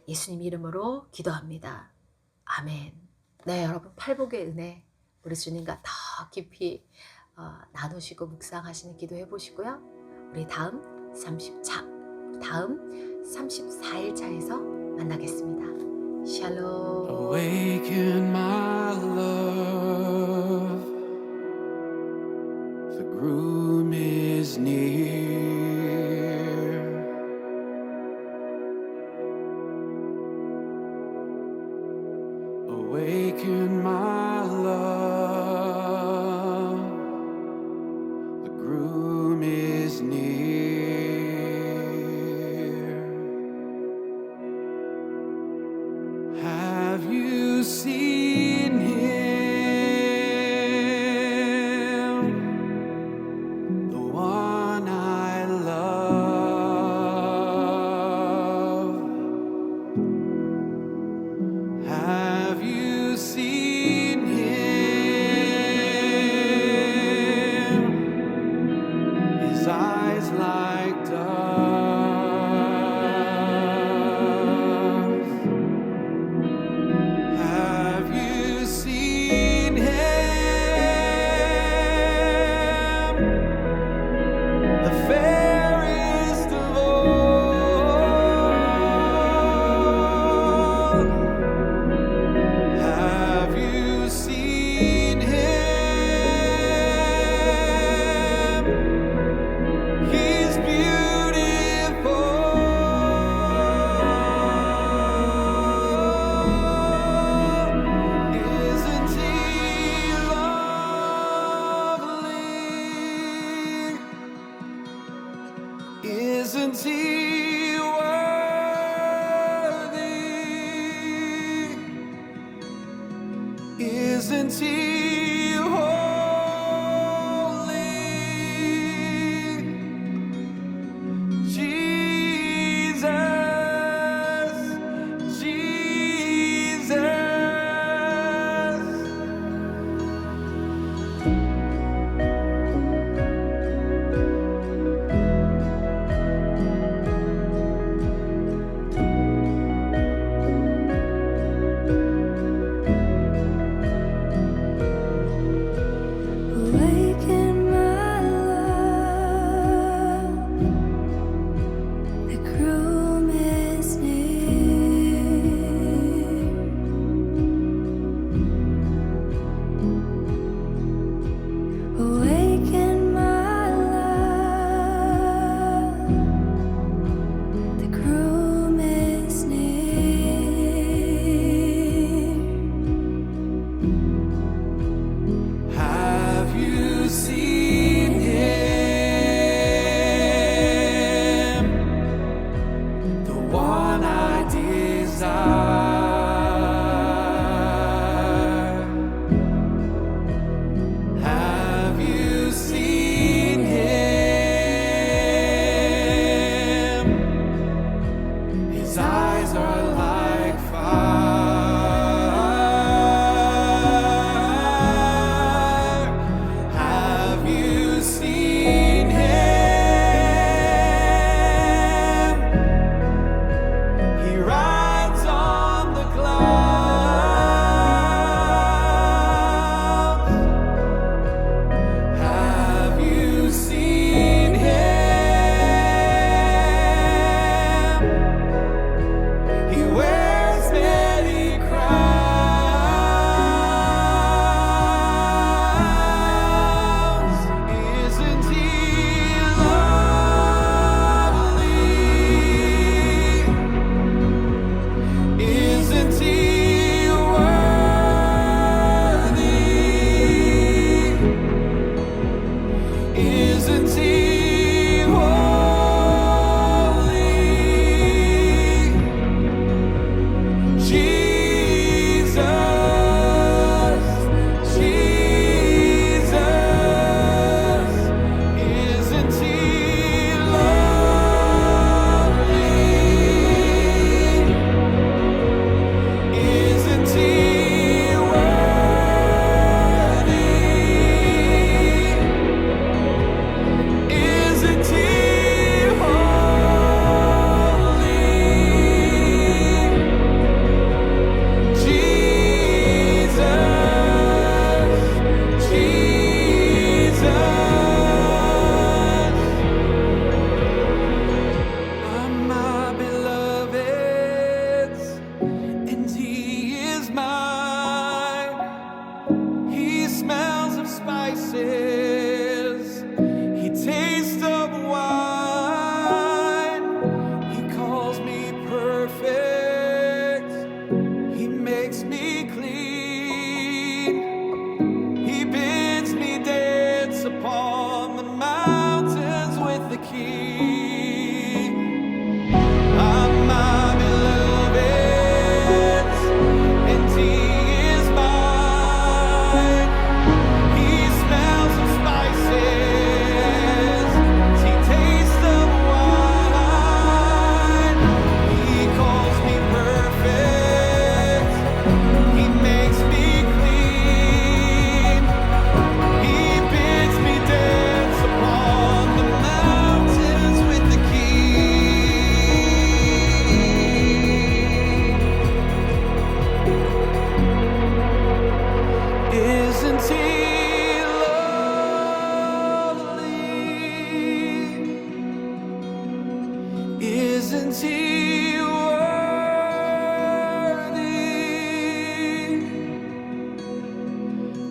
예수님 이름으로 기도합니다. 아멘. 네, 여러분, 팔복의 은혜 우리 주님과 더 깊이 나누시고 묵상하시는 기도해 보시고요. 우리 다음 34일차에서 만나겠습니다. 샬롬. Awaken my love, the groom is near. Awaken my love, the groom is near. Have you seen him, the one I love? Have you seen him? His eyes like doves. Have you seen him, the fairest of all? Have you seen him? He's beautiful. Isn't he lovely? Isn't he worthy? Isn't he holy? Jesus, Jesus. Isn't he lovely? Isn't he worthy?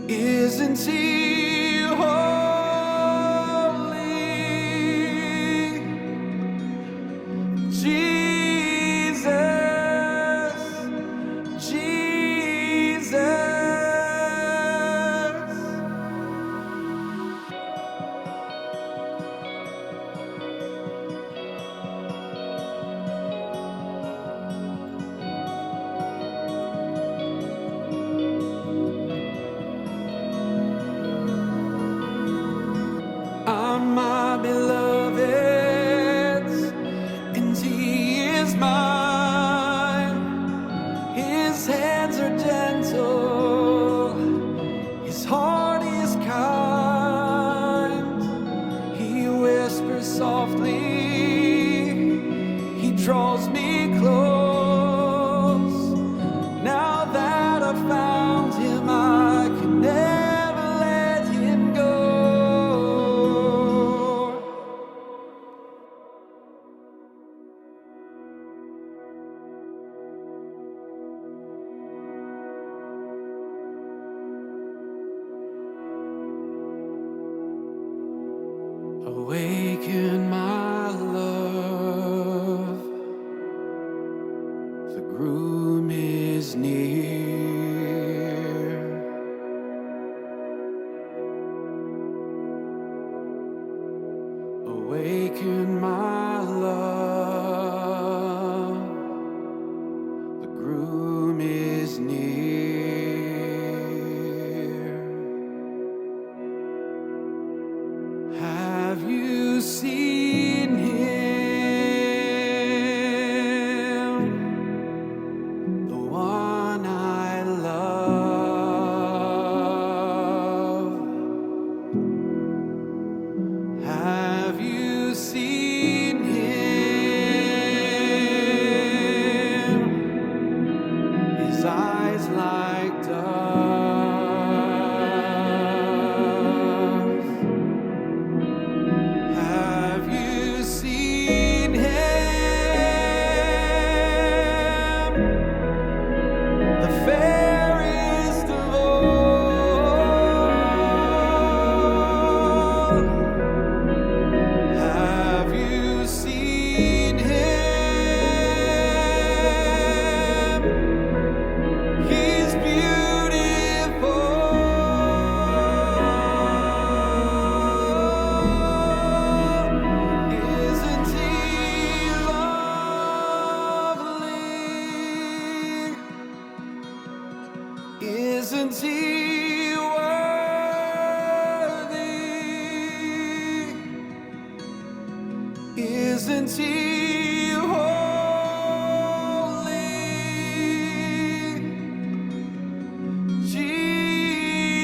Isn't he holy? Jesus, Jesus. On my beloved's, and he is mine. His hands are gentle, his heart is kind. He whispers softly, he draws me close. Now that I've found him, I can never let him go. Awaken my love, the groom is near. Awaken my love, the groom is near. Have you seen him, the one I love? Have you seen him, his eyes like doves? Have you seen him, the fairest of all? Have you seen him? He's beautiful. Isn't he lovely? Isn't he worthy? Isn't he holy?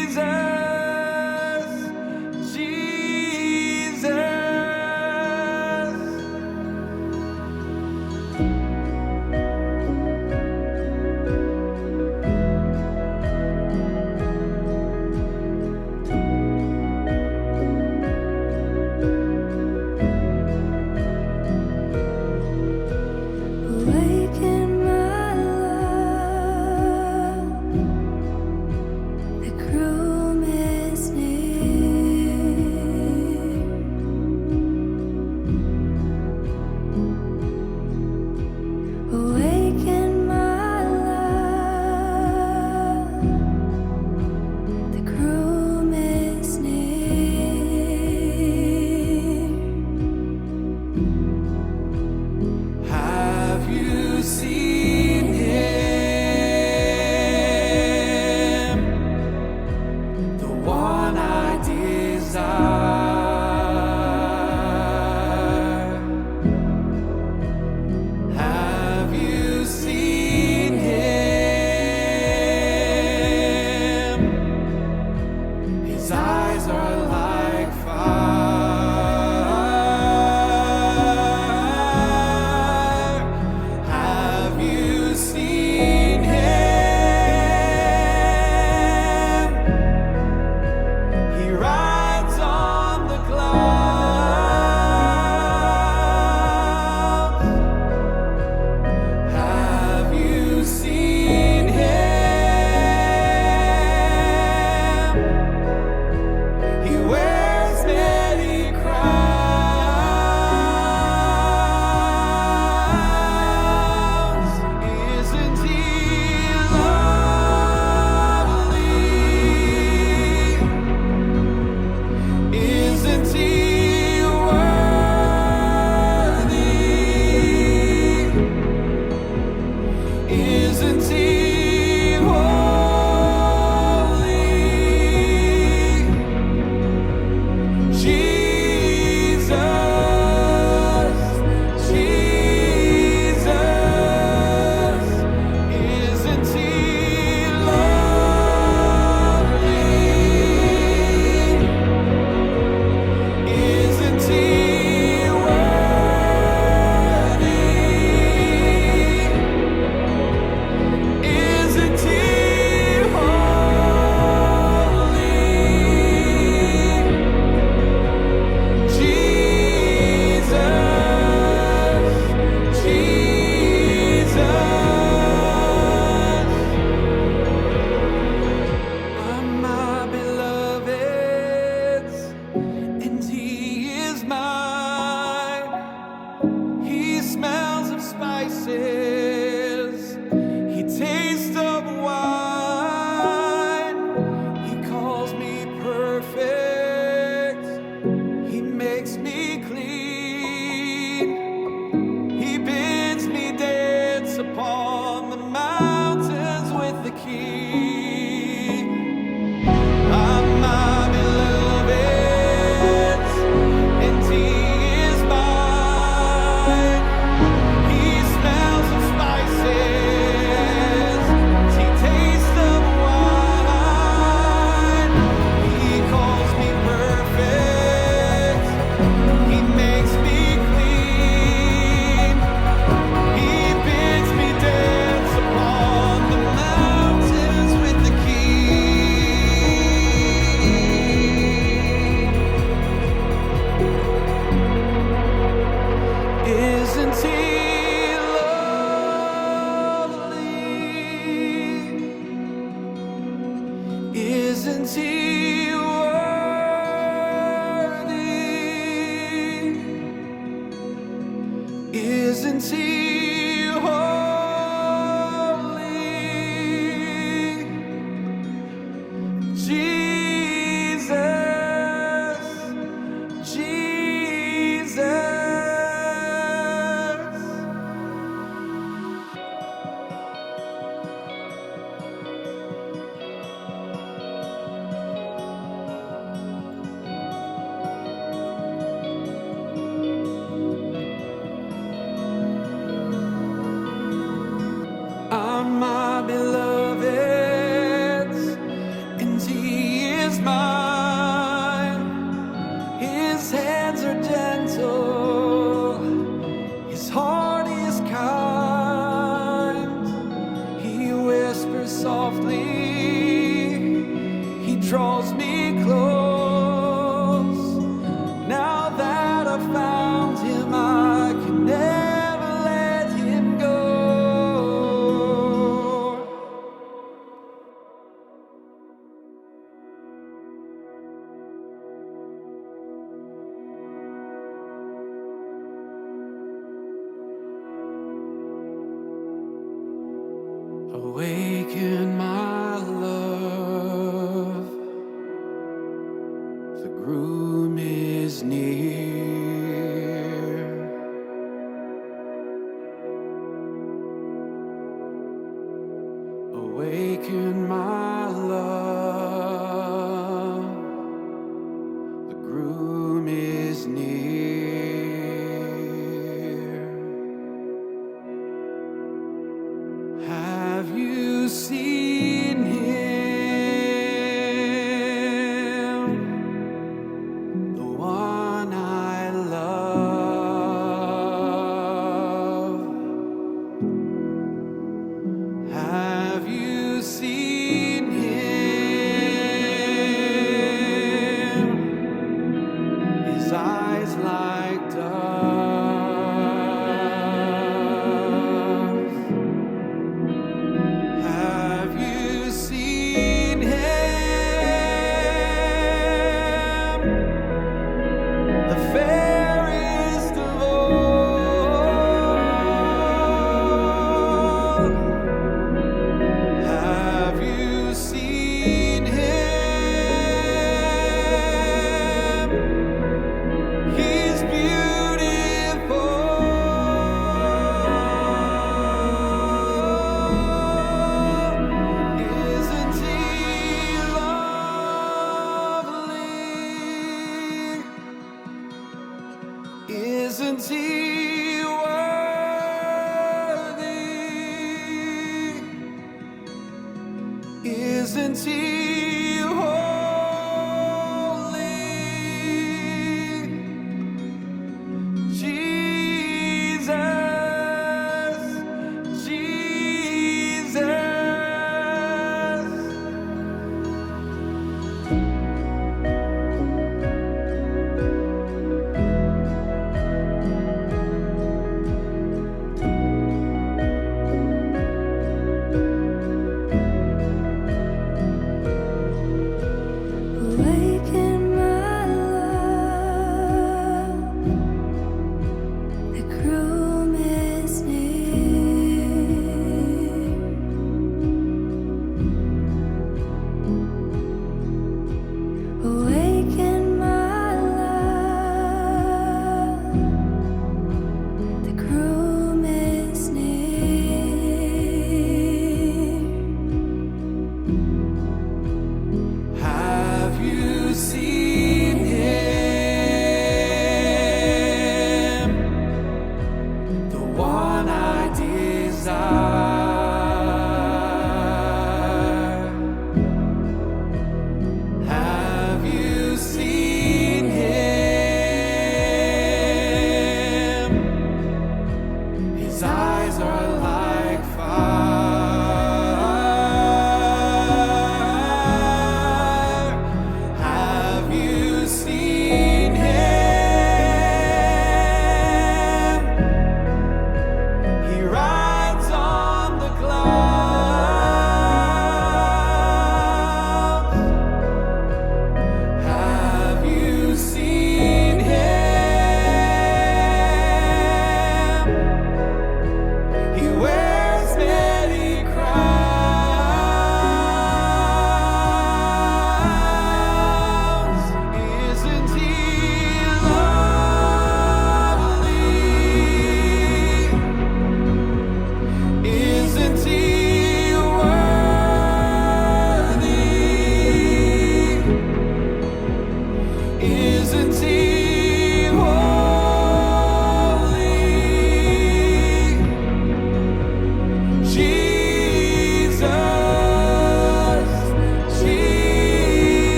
Jesus, Jesus. Awaken my love, the groom is near. Awaken my love, the groom is near. Have you seen him, the one I desire? Have you seen him? His eyes are like fire. Have you seen him? Isn't he worthy? Isn't he holy? Jesus, Jesus. I'm my beloved's, and he is mine. His hands are gentle, his heart is kind. He whispers softly, he draws me close. Now that I've found him, I can never let him go. Awaken my love, the groom is near. Awaken my love, the groom is near. Have you seen him, the one I love? Have you seen him, his eyes like doves? Have you seen him, the fairest of all? Have you seen him? He's beautiful. Isn't he lovely? Isn't he worthy? Isn't he holy? Jesus, Jesus.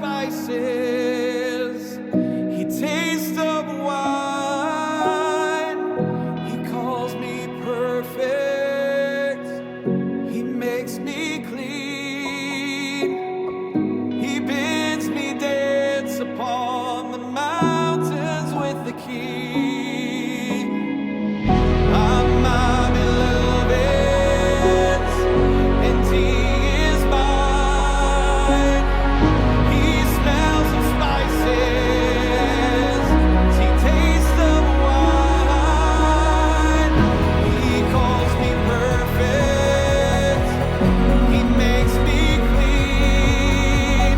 spices. He tastes of wine. He calls me perfect. He makes me clean. He bids me dance upon the mountains with the King. I'm my beloved's, and He is mine. He smells of spices. He tastes of wine. He calls me perfect. He makes me clean.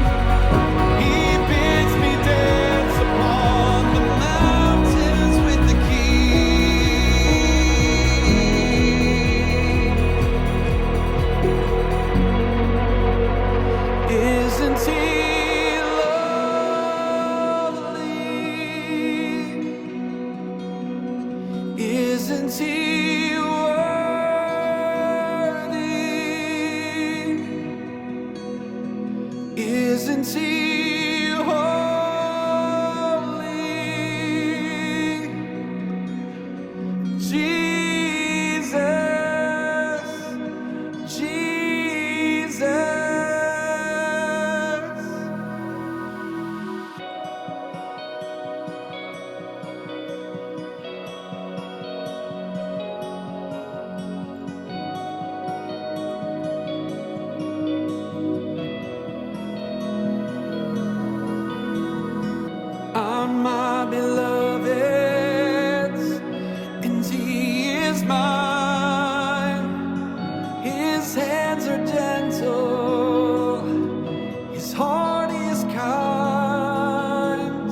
He bids me dance upon the mountains with the King. Isn't He lovely? Isn't He worthy? Isn't He holy? Jesus, Jesus. I'm my beloved's, and He is mine. His hands are gentle, His heart is kind.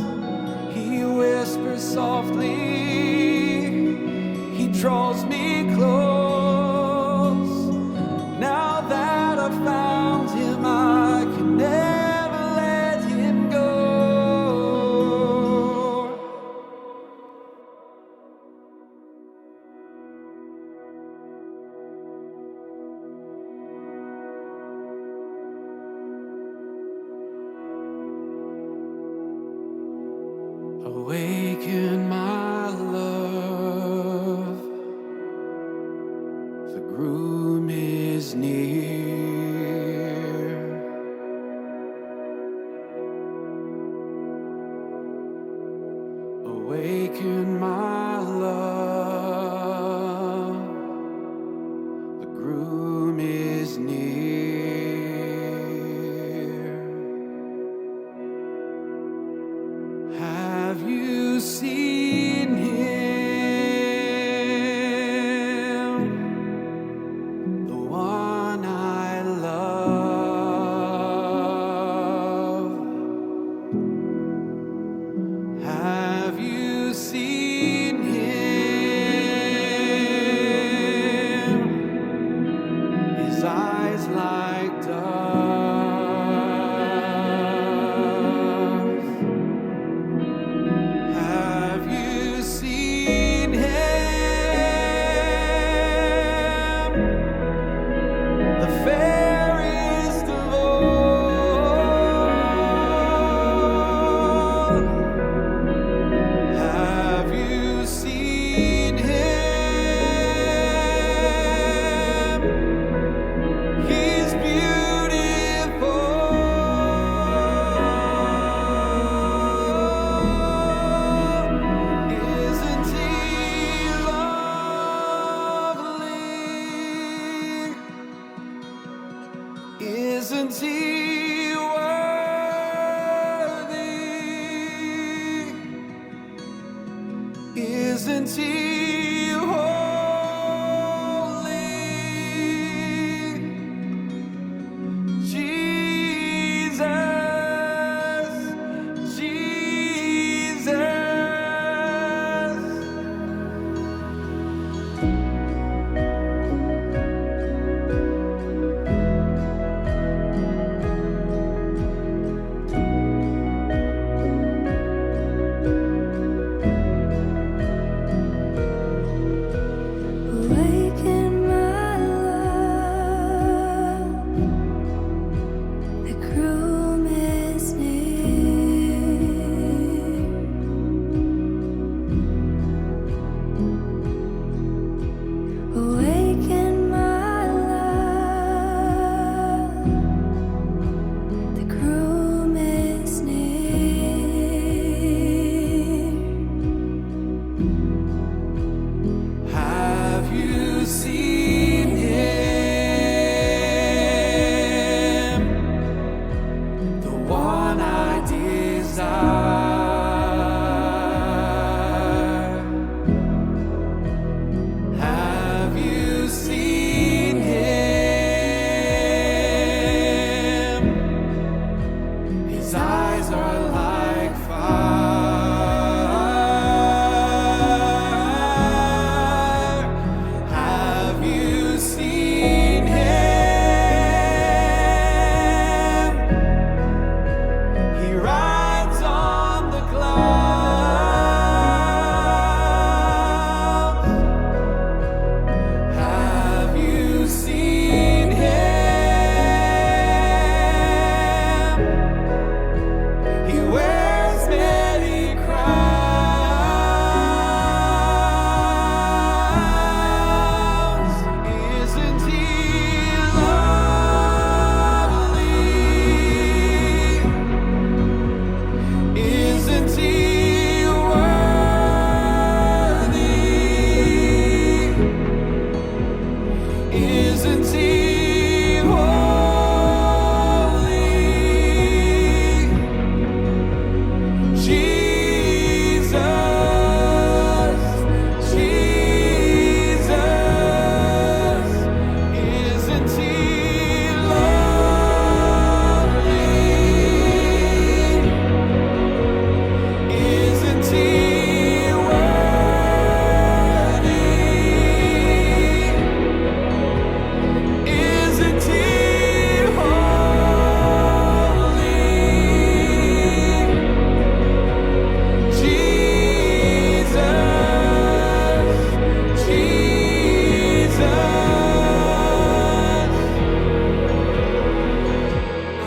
He whispers softly, He draws me close. Now that I've found Him, I can never let Him go. Awaken my love, the groom is near. Awaken my love, the groom is near. Have you seen Him, the one I love? Have you seen Him, His eyes like doves? Have you seen Him, the fairest of all? Have you seen Him? He's beautiful. Isn't He lovely? Isn't He worthy? Isn't He holy? Jesus, Jesus. He rides on the clouds. Have you seen him? He wears many crowns. Isn't he lovely? Isn't he worthy? Isn't he holy? Jesus, Jesus, isn't he lovely? Isn't he worthy? Isn't he holy? Jesus, Jesus,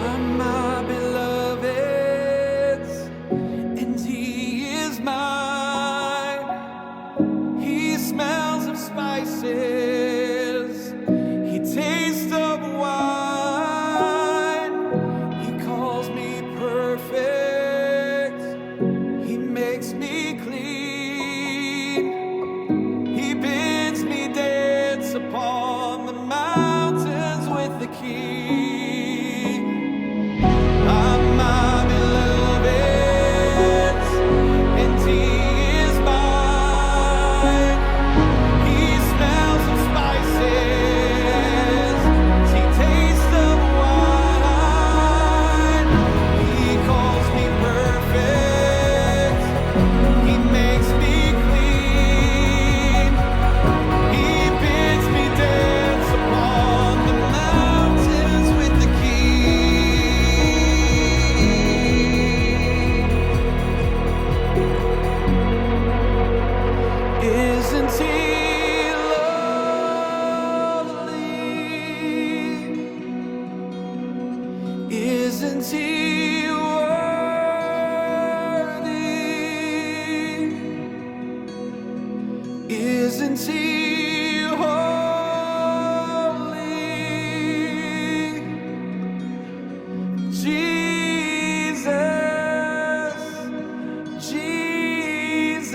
I'm my beloved's, and he is mine. He smells of spices, he tastes of wine. He calls me perfect, he makes me clean. He bids me dance upon the mountains with the King. I'm my beloved's, and he is mine. He smells of spices, he tastes of wine. He calls me perfect, he makes me clean. He bids me dance upon the mountains with the King. Isn't he lovely? Isn't he worthy? Isn't he holy? Jesus, Jesus.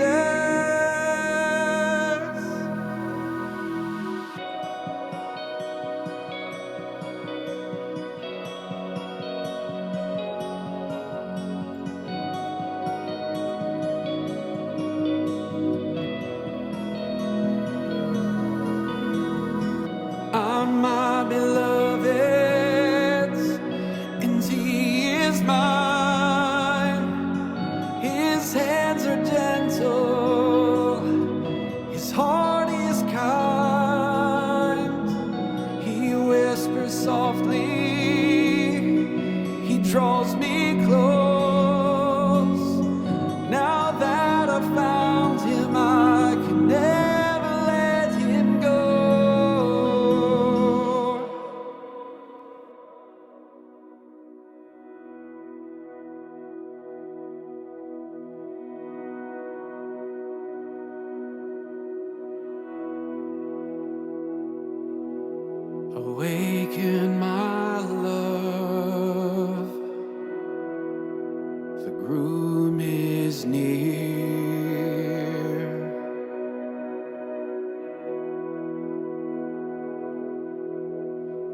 I'm my beloved's, and he is mine. His hands are gentle, his heart is kind. He whispers softly, he draws me close. Now that I've found him, I can never let him go. Awaken my love, the groom is near.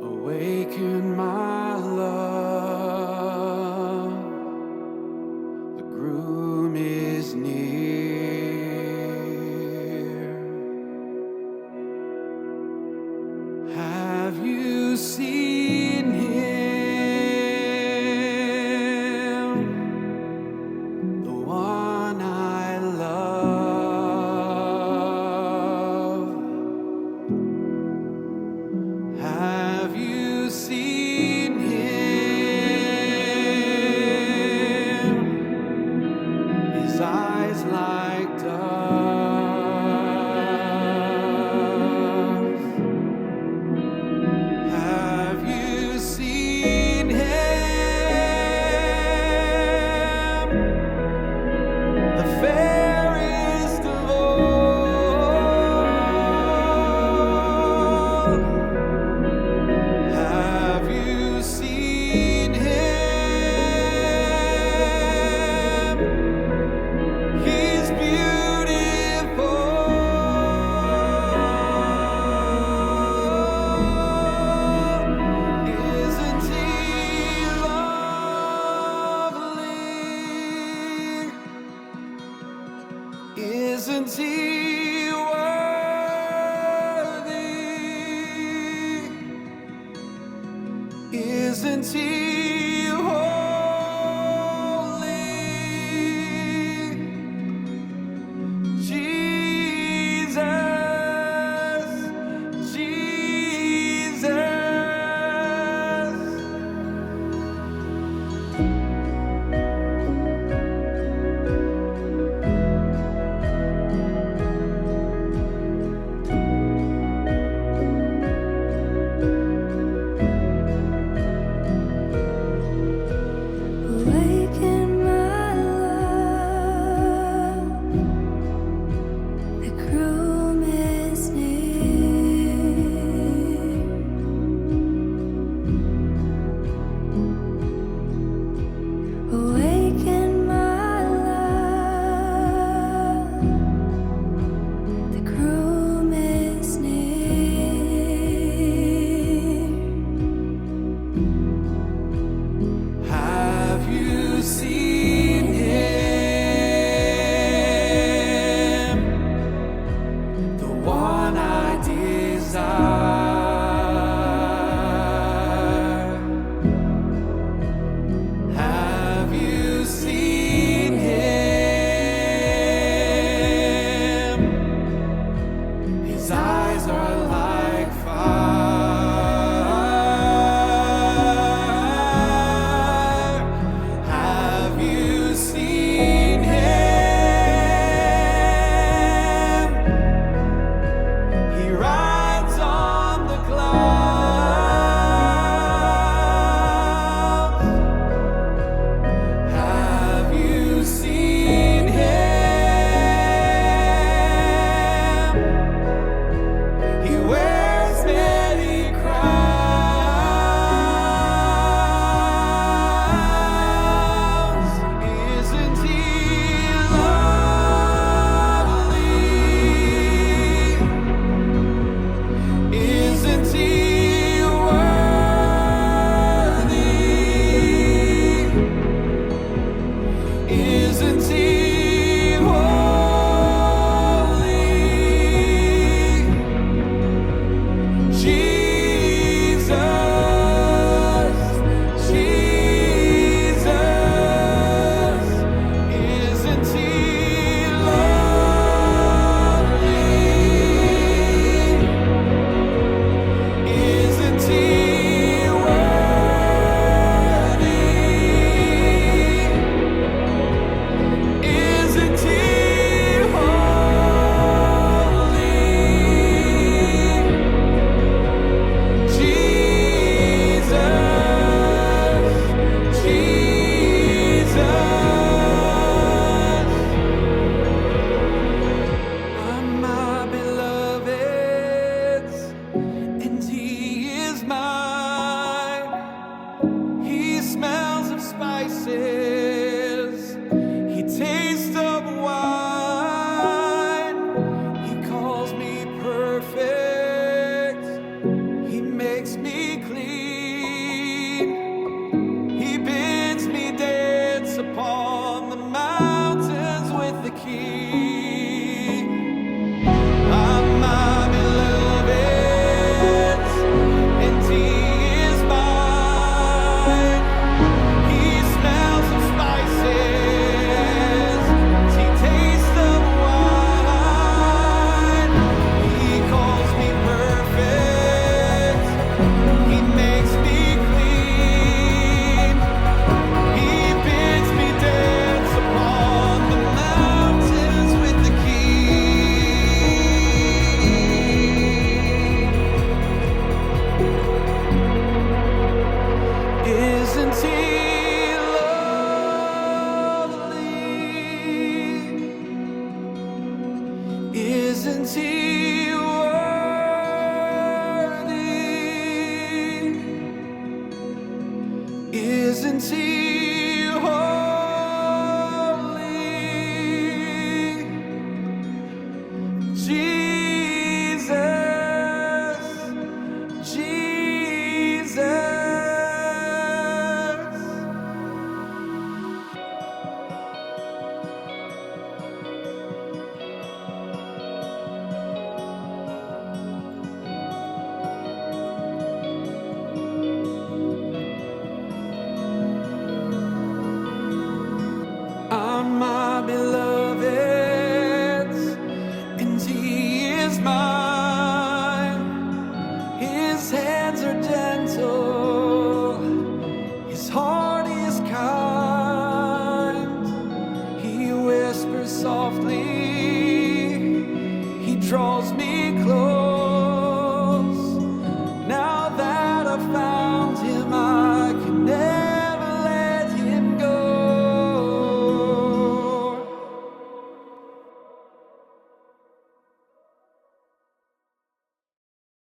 Awaken my love, the groom is near. Have you seen him? The one I Isn't he worthy? Isn't he holy? Jesus, Jesus. Awaken my love. The groom is near. Awaken my love. The groom is near. Have you seen him? The one I desire. Have you seen him? His eyes are like fire. Have you seen him? He rides on the clouds. Have you seen him? He wears many crowns. Isn't he lovely? Isn't he worthy? Isn't he holy? Jesus, Jesus, isn't he lovely? Isn't he worthy? Isn't he holy? Jesus, Jesus. I'm my beloved's, and he is mine. He smells of spices, he tastes of wine. He calls me perfect, he makes me clean. He bids me dance upon the mountains with the King. I'm my beloved's, and he is mine. He smells of spices, he tastes of wine. He calls me perfect, he makes me clean. He bids me dance upon the mountains with the King. Isn't he lovely? Isn't he